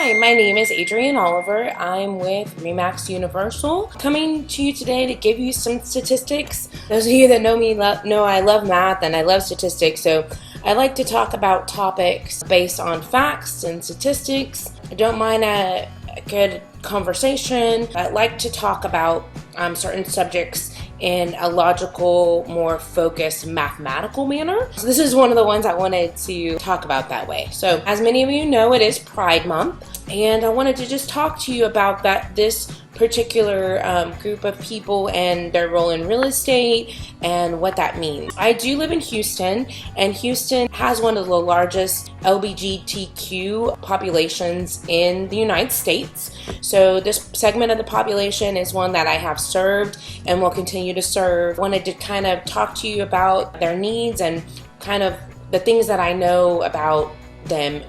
Hi, my name is Adrienne Oliver. I'm with Remax Universal, coming to you today to give you some statistics. Those of you that know me know I love math and I love statistics, so I like to talk about topics based on facts and statistics. I don't mind a good conversation. I like to talk about certain subjects in a logical, more focused, mathematical manner. So this is one of the ones I wanted to talk about that way. So as many of you know, it is Pride Month, and I wanted to just talk to you about this particular group of people and their role in real estate and what that means. I do live in Houston, and Houston has one of the largest LGBTQ populations in the United States. So this segment of the population is one that I have served and will continue to serve. I wanted to kind of talk to you about their needs and kind of the things that I know about them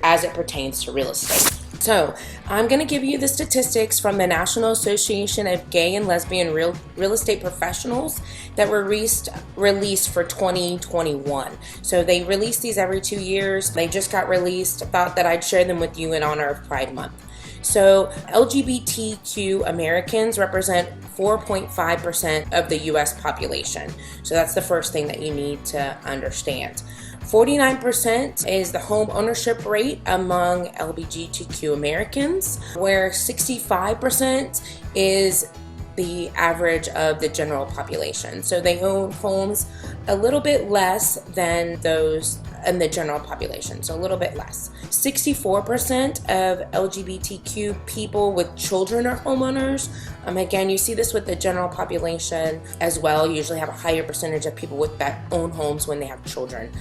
as it pertains to real estate. So I'm going to give you the statistics from the National Association of Gay and Lesbian Real Estate Professionals that were released for 2021. So they release these every 2 years. They just got released. I thought that I'd share them with you in honor of Pride Month. So LGBTQ Americans represent 4.5% of the US population. So that's the first thing that you need to understand. 49% is the home ownership rate among LGBTQ Americans, where 65% is the average of the general population. So they own homes a little bit less than those in the general population, so a little bit less. 64% of LGBTQ people with children are homeowners. Again, you see this with the general population as well. You usually have a higher percentage of people that own homes when they have children,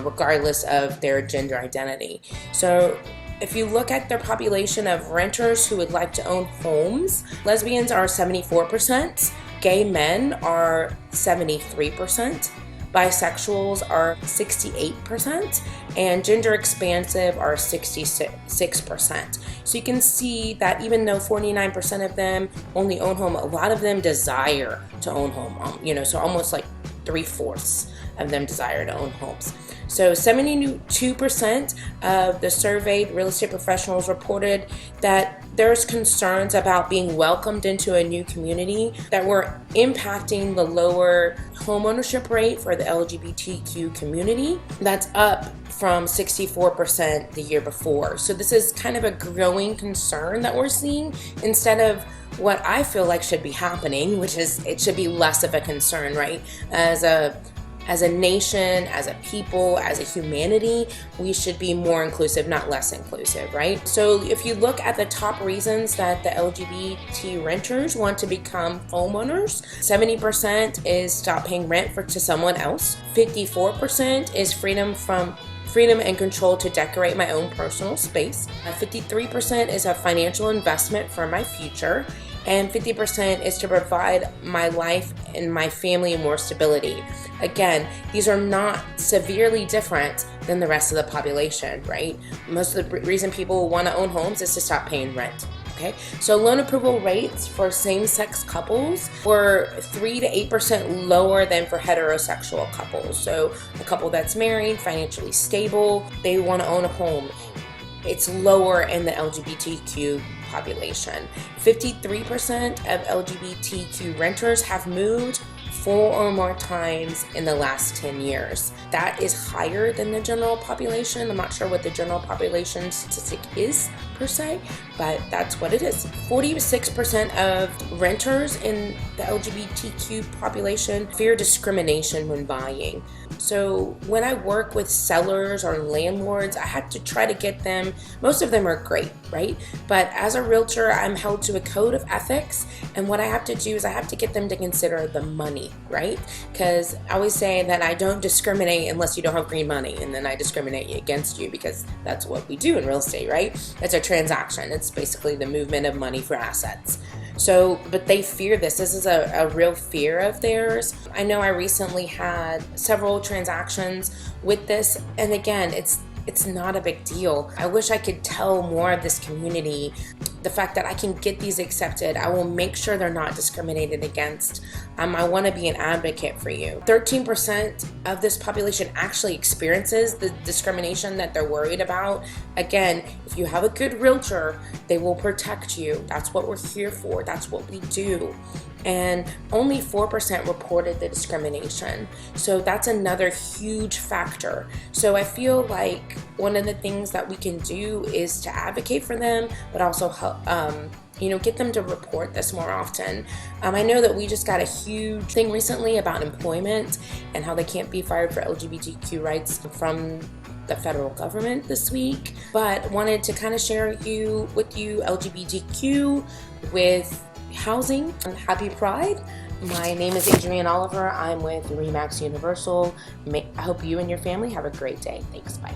regardless of their gender identity. So if you look at their population of renters who would like to own homes, lesbians are 74%, gay men are 73%, bisexuals are 68%, and gender expansive are 66%. So you can see that even though 49% of them only own home, a lot of them desire to own home. So almost like 3/4 of them desire to own homes. So 72% of the surveyed real estate professionals reported that there's concerns about being welcomed into a new community that were impacting the lower homeownership rate for the LGBTQ community. That's up from 64% the year before. So this is kind of a growing concern that we're seeing instead of what I feel like should be happening, which is it should be less of a concern, right? As a nation, as a people, as a humanity, we should be more inclusive, not less inclusive, right? So if you look at the top reasons that the LGBT renters want to become homeowners, 70% is stop paying rent to someone else. 54% is freedom and control to decorate my own personal space. 53% is a financial investment for my future. And 50% is to provide my life and my family more stability. Again, these are not severely different than the rest of the population, right? Most of the reason people want to own homes is to stop paying rent. Okay, so loan approval rates for same-sex couples were 3 to 8% lower than for heterosexual couples. So a couple that's married, financially stable, they want to own a home. It's lower in the LGBTQ population. 53% of LGBTQ renters have moved 4 or more times in the last 10 years. That is higher than the general population. I'm not sure what the general population statistic is per se, but that's what it is. 46% of renters in the LGBTQ population fear discrimination when buying. So when I work with sellers or landlords, I have to try to get them, most of them are great, right? But as a realtor, I'm held to a code of ethics, and what I have to do is I have to get them to consider the money, right? Because I always say that I don't discriminate unless you don't have green money, and then I discriminate against you because that's what we do in real estate, right? It's a transaction. It's basically the movement of money for assets. So, but they fear this. This is a real fear of theirs. I know I recently had several transactions with this, and again, it's not a big deal. I wish I could tell more of this community the fact that I can get these accepted. I will make sure they're not discriminated against. I want to be an advocate for you. 13% of this population actually experiences the discrimination that they're worried about. Again, if you have a good realtor, they will protect you. That's what we're here for. That's what we do. And only 4% reported the discrimination. So that's another huge factor. So I feel like one of the things that we can do is to advocate for them, but also help, get them to report this more often. I know that we just got a huge thing recently about employment and how they can't be fired for LGBTQ rights from the federal government this week, but wanted to kind of share with you LGBTQ with housing. Happy Pride. My name is Adrienne Oliver. I'm with RE/MAX Universal. I hope you and your family have a great day. Thanks. Bye.